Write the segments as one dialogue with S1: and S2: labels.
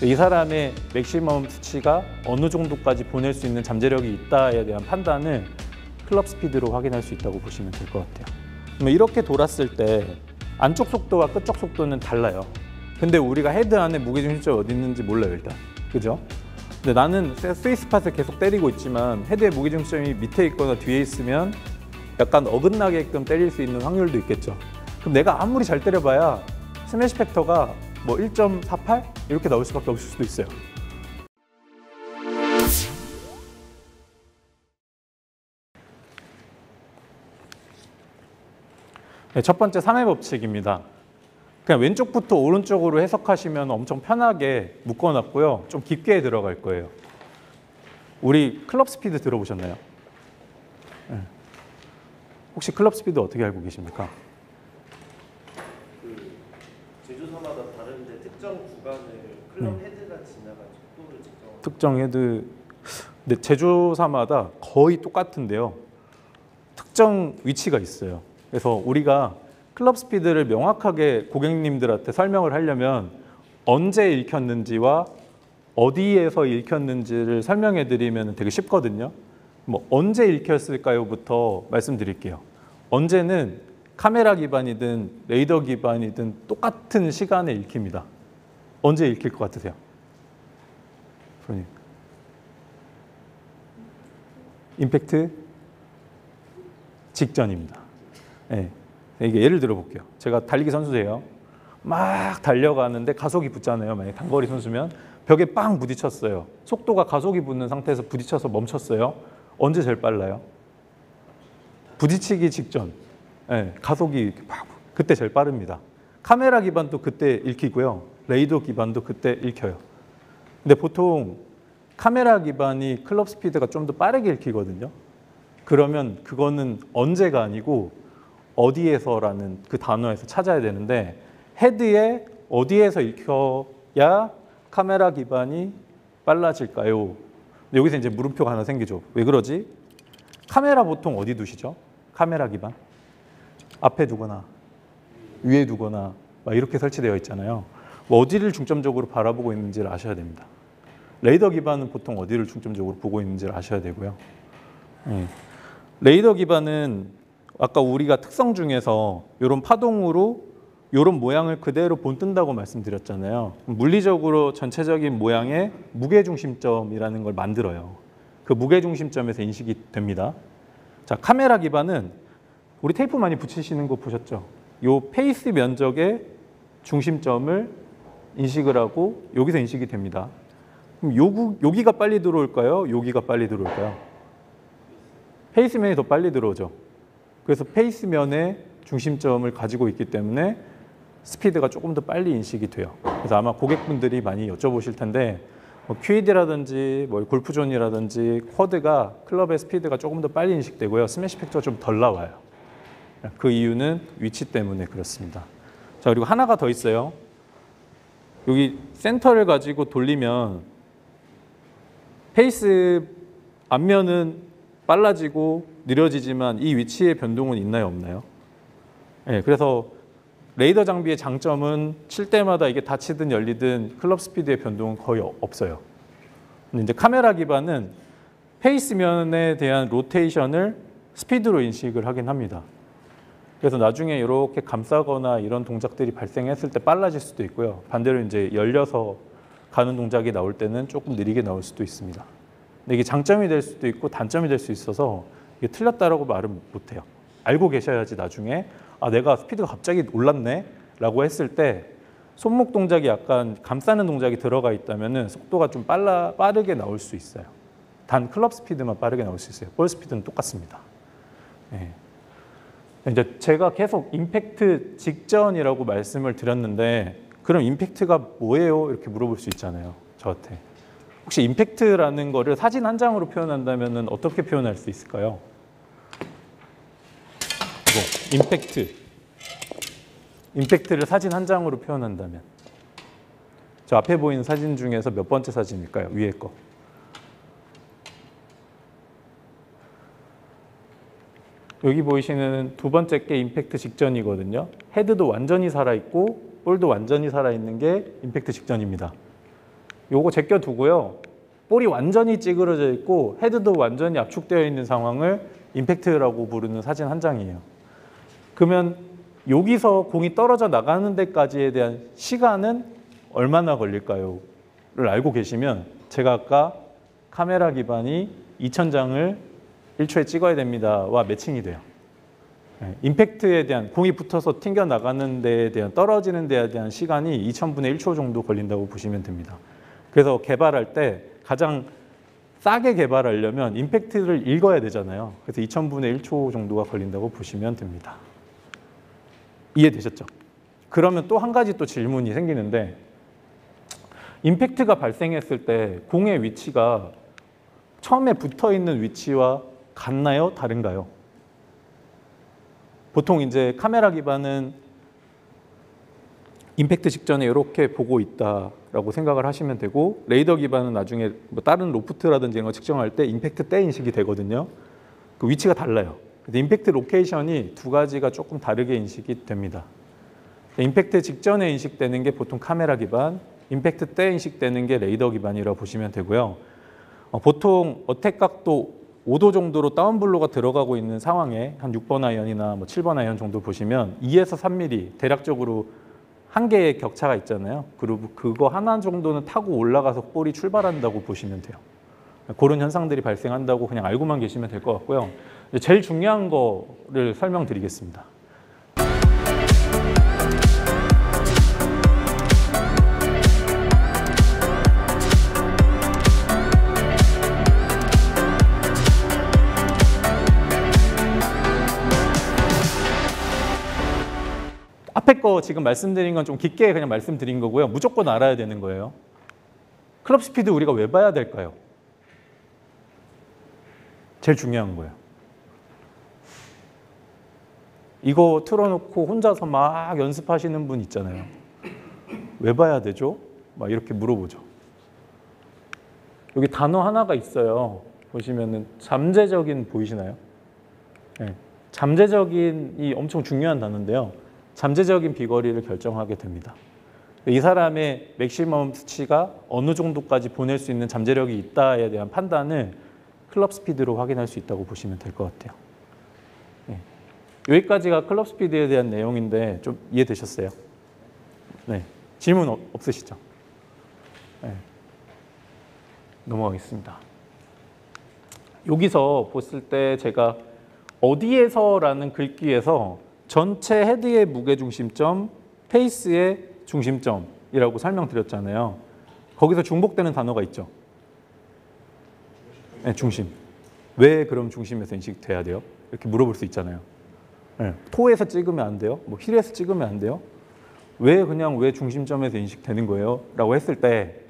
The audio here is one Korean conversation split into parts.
S1: 이 사람의 맥시멈 수치가 어느 정도까지 보낼 수 있는 잠재력이 있다에 대한 판단을 클럽 스피드로 확인할 수 있다고 보시면 될 것 같아요. 그러면 이렇게 돌았을 때 안쪽 속도와 끝쪽 속도는 달라요. 근데 우리가 헤드 안에 무게중심점이 어디 있는지 몰라요, 일단. 그죠? 근데 나는 스위스팟을 계속 때리고 있지만 헤드의 무게중심점이 밑에 있거나 뒤에 있으면 약간 어긋나게끔 때릴 수 있는 확률도 있겠죠. 그럼 내가 아무리 잘 때려봐야 스매시 팩터가 뭐 1.48? 이렇게 나올 수밖에 없을 수도 있어요. 네, 첫 번째 3의 법칙입니다. 그냥 왼쪽부터 오른쪽으로 해석하시면 엄청 편하게 묶어놨고요. 좀 깊게 들어갈 거예요. 우리 클럽 스피드 들어보셨나요? 네. 혹시 클럽 스피드 어떻게 알고 계십니까?
S2: 제조사마다 다른데 특정 구간을 클럽 헤드가 지나간 속도를 측정하는
S1: 특정 헤드, 근데 제조사마다 거의 똑같은데요. 특정 위치가 있어요. 그래서 우리가 클럽 스피드를 명확하게 고객님들한테 설명을 하려면 언제 읽혔는지와 어디에서 읽혔는지를 설명해 드리면 되게 쉽거든요. 뭐 언제 읽혔을까요부터 말씀드릴게요. 언제는 카메라 기반이든 레이더 기반이든 똑같은 시간에 읽힙니다. 언제 읽힐 것 같으세요? 프로님. 임팩트 직전입니다. 네. 이게 예를 들어 볼게요. 제가 달리기 선수예요. 막 달려가는데 가속이 붙잖아요. 만약에 단거리 선수면 벽에 빵 부딪혔어요. 속도가 가속이 붙는 상태에서 부딪혀서 멈췄어요. 언제 제일 빨라요? 부딪히기 직전. 네, 가속이 막 그때 제일 빠릅니다. 카메라 기반도 그때 읽히고요. 레이더 기반도 그때 읽혀요. 근데 보통 카메라 기반이 클럽 스피드가 좀 더 빠르게 읽히거든요. 그러면 그거는 언제가 아니고 어디에서라는 그 단어에서 찾아야 되는데 헤드에 어디에서 읽혀야 카메라 기반이 빨라질까요? 여기서 이제 물음표가 하나 생기죠. 왜 그러지? 카메라 보통 어디 두시죠? 카메라 기반? 앞에 두거나 위에 두거나 막 이렇게 설치되어 있잖아요. 뭐 어디를 중점적으로 바라보고 있는지를 아셔야 됩니다. 레이더 기반은 보통 어디를 중점적으로 보고 있는지를 아셔야 되고요. 레이더 기반은 아까 우리가 특성 중에서 이런 파동으로 이런 모양을 그대로 본뜬다고 말씀드렸잖아요. 물리적으로 전체적인 모양의 무게중심점이라는 걸 만들어요. 그 무게중심점에서 인식이 됩니다. 자, 카메라 기반은 우리 테이프 많이 붙이시는 거 보셨죠? 이 페이스 면적의 중심점을 인식을 하고 여기서 인식이 됩니다. 그럼 여기가 빨리 들어올까요? 여기가 빨리 들어올까요? 페이스면이 더 빨리 들어오죠. 그래서 페이스면의 중심점을 가지고 있기 때문에 스피드가 조금 더 빨리 인식이 돼요. 그래서 아마 고객분들이 많이 여쭤보실 텐데 뭐 QED라든지 뭐 골프존이라든지 쿼드가 클럽의 스피드가 조금 더 빨리 인식되고요. 스매시 팩터가 좀 덜 나와요. 그 이유는 위치 때문에 그렇습니다. 자, 그리고 하나가 더 있어요. 여기 센터를 가지고 돌리면 페이스 앞면은 빨라지고 느려지지만 이 위치의 변동은 있나요, 없나요? 네, 그래서 레이더 장비의 장점은 칠 때마다 이게 닫히든 열리든 클럽 스피드의 변동은 거의 없어요. 근데 이제 카메라 기반은 페이스면에 대한 로테이션을 스피드로 인식을 하긴 합니다. 그래서 나중에 이렇게 감싸거나 이런 동작들이 발생했을 때 빨라질 수도 있고요. 반대로 이제 열려서 가는 동작이 나올 때는 조금 느리게 나올 수도 있습니다. 근데 이게 장점이 될 수도 있고 단점이 될 수 있어서 이게 틀렸다라고 말은 못해요. 알고 계셔야지 나중에 아 내가 스피드가 갑자기 올랐네 라고 했을 때 손목 동작이 약간 감싸는 동작이 들어가 있다면 속도가 좀 빠르게 나올 수 있어요. 단 클럽 스피드만 빠르게 나올 수 있어요. 볼 스피드는 똑같습니다. 네. 이제 제가 계속 임팩트 직전이라고 말씀을 드렸는데 그럼 임팩트가 뭐예요? 이렇게 물어볼 수 있잖아요. 저한테. 혹시 임팩트라는 거를 사진 한 장으로 표현한다면 어떻게 표현할 수 있을까요? 임팩트. 임팩트를 사진 한 장으로 표현한다면 저 앞에 보이는 사진 중에서 몇 번째 사진일까요? 위에 거. 여기 보이시는 두 번째 게 임팩트 직전이거든요. 헤드도 완전히 살아있고 볼도 완전히 살아있는 게 임팩트 직전입니다. 요거 제껴두고요. 볼이 완전히 찌그러져 있고 헤드도 완전히 압축되어 있는 상황을 임팩트라고 부르는 사진 한 장이에요. 그러면 여기서 공이 떨어져 나가는 데까지에 대한 시간은 얼마나 걸릴까요? 를 알고 계시면 제가 아까 카메라 기반이 2000장을 1초에 찍어야 됩니다와 매칭이 돼요. 임팩트에 대한 공이 붙어서 튕겨 나가는 데에 대한 떨어지는 데에 대한 시간이 2000분의 1초 정도 걸린다고 보시면 됩니다. 그래서 개발할 때 가장 싸게 개발하려면 임팩트를 읽어야 되잖아요. 그래서 2000분의 1초 정도가 걸린다고 보시면 됩니다. 이해되셨죠? 그러면 또 한 가지 또 질문이 생기는데 임팩트가 발생했을 때 공의 위치가 처음에 붙어 있는 위치와 같나요? 다른가요? 보통 이제 카메라 기반은 임팩트 직전에 이렇게 보고 있다라고 생각을 하시면 되고 레이더 기반은 나중에 뭐 다른 로프트라든지 이런 거 측정할 때 임팩트 때 인식이 되거든요. 그 위치가 달라요. 근데 임팩트 로케이션이 두 가지가 조금 다르게 인식이 됩니다. 임팩트 직전에 인식되는 게 보통 카메라 기반, 임팩트 때 인식되는 게 레이더 기반이라고 보시면 되고요. 보통 어택 각도 5도 정도로 다운블로가 들어가고 있는 상황에 한 6번 아이언이나 뭐 7번 아이언 정도 보시면 2에서 3mm 대략적으로 한 개의 격차가 있잖아요. 그리고 그거 하나 정도는 타고 올라가서 볼이 출발한다고 보시면 돼요. 그런 현상들이 발생한다고 그냥 알고만 계시면 될 것 같고요. 제일 중요한 거를 설명드리겠습니다. 앞에 거 지금 말씀드린 건 좀 깊게 그냥 말씀드린 거고요. 무조건 알아야 되는 거예요. 클럽 스피드 우리가 왜 봐야 될까요? 제일 중요한 거예요. 이거 틀어놓고 혼자서 막 연습하시는 분 있잖아요. 왜 봐야 되죠? 막 이렇게 물어보죠. 여기 단어 하나가 있어요. 보시면은 잠재적인 보이시나요? 네. 잠재적인이 엄청 중요한 단어인데요. 잠재적인 비거리를 결정하게 됩니다. 이 사람의 맥시멈 수치가 어느 정도까지 보낼 수 있는 잠재력이 있다에 대한 판단을 클럽 스피드로 확인할 수 있다고 보시면 될 것 같아요. 네. 여기까지가 클럽 스피드에 대한 내용인데 좀 이해되셨어요? 네. 질문 없으시죠? 네. 넘어가겠습니다. 여기서 봤을 때 제가 어디에서라는 글귀에서 전체 헤드의 무게중심점, 페이스의 중심점이라고 설명드렸잖아요. 거기서 중복되는 단어가 있죠. 네, 중심. 왜 그럼 중심에서 인식돼야 돼요? 이렇게 물어볼 수 있잖아요. 네, 토에서 찍으면 안 돼요? 뭐 힐에서 찍으면 안 돼요? 왜 중심점에서 인식되는 거예요? 라고 했을 때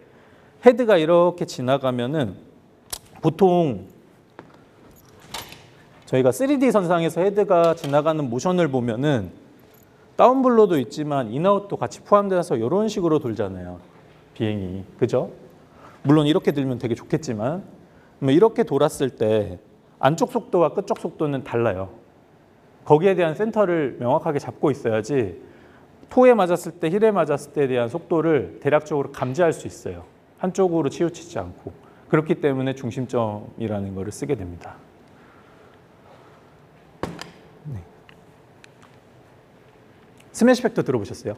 S1: 헤드가 이렇게 지나가면은 보통 저희가 3D 선상에서 헤드가 지나가는 모션을 보면은 다운블로도 있지만 인아웃도 같이 포함돼서 이런 식으로 돌잖아요. 비행이. 그죠? 물론 이렇게 들면 되게 좋겠지만 이렇게 돌았을 때 안쪽 속도와 끝쪽 속도는 달라요. 거기에 대한 센터를 명확하게 잡고 있어야지 토에 맞았을 때, 힐에 맞았을 때에 대한 속도를 대략적으로 감지할 수 있어요. 한쪽으로 치우치지 않고. 그렇기 때문에 중심점이라는 거를 쓰게 됩니다. 네. 스매시 팩터 들어보셨어요?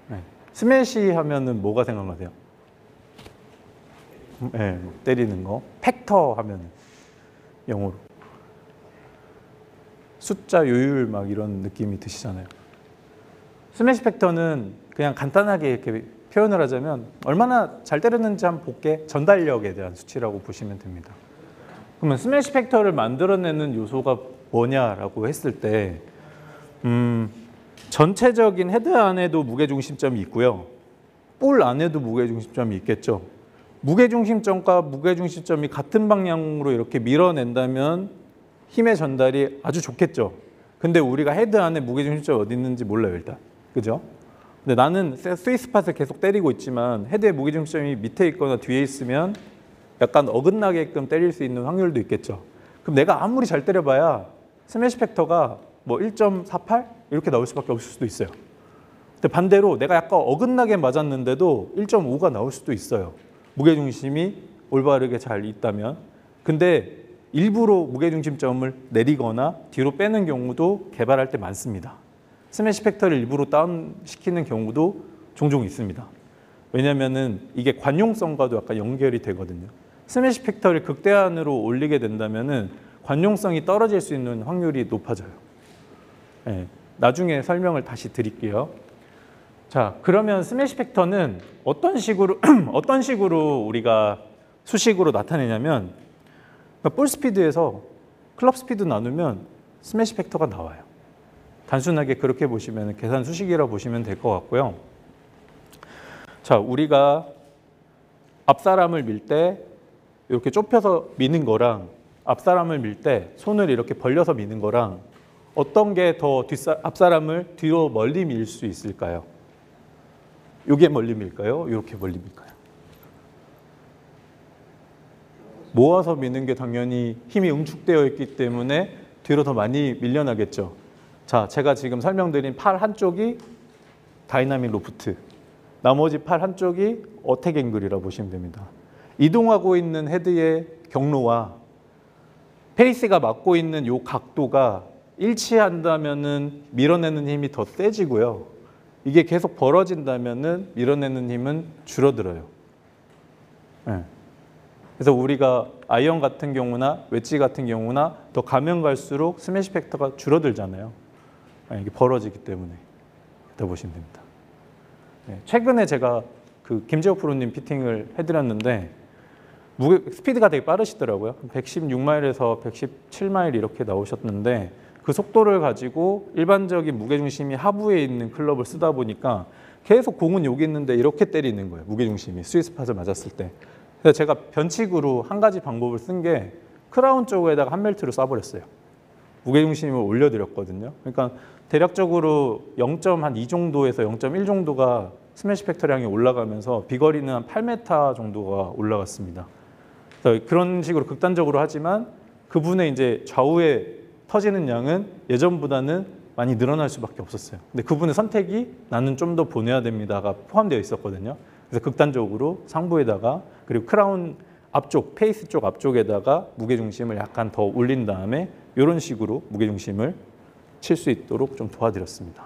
S1: 네. 스매시 하면은 뭐가 생각나세요? 네, 때리는 거. 팩터 하면 영어로 숫자, 요율 막 이런 느낌이 드시잖아요. 스매시 팩터는 그냥 간단하게 이렇게 표현을 하자면 얼마나 잘 때렸는지 한번 볼게. 전달력에 대한 수치라고 보시면 됩니다. 그러면 스매시 팩터를 만들어내는 요소가 뭐냐라고 했을 때 전체적인 헤드 안에도 무게중심점이 있고요. 볼 안에도 무게중심점이 있겠죠. 무게중심점과 무게중심점이 같은 방향으로 이렇게 밀어낸다면 힘의 전달이 아주 좋겠죠. 근데 우리가 헤드 안에 무게중심점이 어디 있는지 몰라요, 일단. 그죠? 근데 나는 스위스팟을 계속 때리고 있지만 헤드의 무게중심점이 밑에 있거나 뒤에 있으면 약간 어긋나게끔 때릴 수 있는 확률도 있겠죠. 그럼 내가 아무리 잘 때려봐야 스매시 팩터가 뭐 1.48? 이렇게 나올 수밖에 없을 수도 있어요. 근데 반대로 내가 약간 어긋나게 맞았는데도 1.5가 나올 수도 있어요. 무게중심이 올바르게 잘 있다면. 근데 일부러 무게중심점을 내리거나 뒤로 빼는 경우도 개발할 때 많습니다. 스매시 팩터를 일부러 다운시키는 경우도 종종 있습니다. 왜냐하면 이게 관용성과도 약간 연결이 되거든요. 스매시 팩터를 극대한으로 올리게 된다면 관용성이 떨어질 수 있는 확률이 높아져요. 네, 나중에 설명을 다시 드릴게요. 자, 그러면 스매시 팩터는 어떤 식으로 우리가 수식으로 나타내냐면 볼 스피드에서 클럽 스피드 나누면 스매시 팩터가 나와요. 단순하게 그렇게 보시면 계산 수식이라고 보시면 될 것 같고요. 자, 우리가 앞사람을 밀 때 이렇게 좁혀서 미는 거랑 앞사람을 밀 때 손을 이렇게 벌려서 미는 거랑 어떤 게 더 앞사람을 뒤로 멀리 밀 수 있을까요? 이게 멀리 밀까요? 이렇게 멀리 밀까요? 모아서 미는 게 당연히 힘이 응축되어 있기 때문에 뒤로 더 많이 밀려나겠죠. 자, 제가 지금 설명드린 팔 한쪽이 다이나믹 로프트, 나머지 팔 한쪽이 어택 앵글이라고 보시면 됩니다. 이동하고 있는 헤드의 경로와 페이스가 맞고 있는 이 각도가 일치한다면은 밀어내는 힘이 더 세지고요. 이게 계속 벌어진다면은 밀어내는 힘은 줄어들어요. 네. 그래서 우리가 아이언 같은 경우나 웨지 같은 경우나 더 가면 갈수록 스매시 팩터가 줄어들잖아요. 이게 벌어지기 때문에. 이렇게 보시면 됩니다. 네. 최근에 제가 그 김재호 프로님 피팅을 해드렸는데 스피드가 되게 빠르시더라고요. 116마일에서 117마일 이렇게 나오셨는데 그 속도를 가지고 일반적인 무게중심이 하부에 있는 클럽을 쓰다 보니까 계속 공은 여기 있는데 이렇게 때리는 거예요. 무게중심이 스위스팟을 맞았을 때. 그래서 제가 변칙으로 한 가지 방법을 쓴 게 크라운 쪽에다가 한 멜트를 쏴버렸어요. 무게중심을 올려드렸거든요. 그러니까 대략적으로 0.2 정도에서 0.1 정도가 스매시 팩터량이 올라가면서 비거리는 한 8m 정도가 올라갔습니다. 그래서 그런 식으로 극단적으로 하지만 그분의 이제 좌우에 터지는 양은 예전보다는 많이 늘어날 수밖에 없었어요. 근데 그분의 선택이 나는 좀 더 보내야 됩니다가 포함되어 있었거든요. 그래서 극단적으로 상부에다가 그리고 크라운 앞쪽, 페이스 쪽 앞쪽에다가 무게중심을 약간 더 올린 다음에 이런 식으로 무게중심을 칠 수 있도록 좀 도와드렸습니다.